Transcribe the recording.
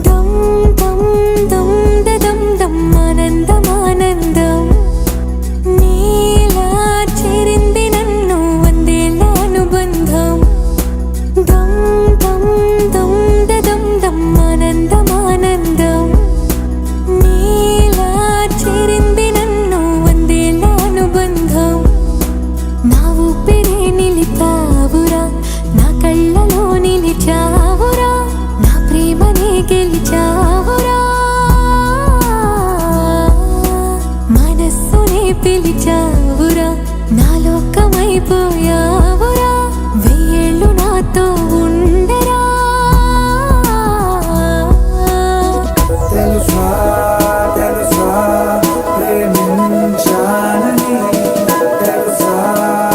దమ్ దమ్ దమ్ దమ్ దమ్ ఆనందం ఆనందం నీలా చేరింది నన్ను వందేళ్ళ అనుబంధం దమ్ దమ్ దమ్ దమ్ దమ్ ఆనందం ఆనందం నీలా చేరింది నన్ను వందేళ్ళ అనుబంధం నా ఊపిరే నిలిపావురా నా కళ్ళలో నిలిచావురా నా ప్రేమనే గెలిచావురా మనస్సునే పిలిచావురా నా లోకమైపోయావురా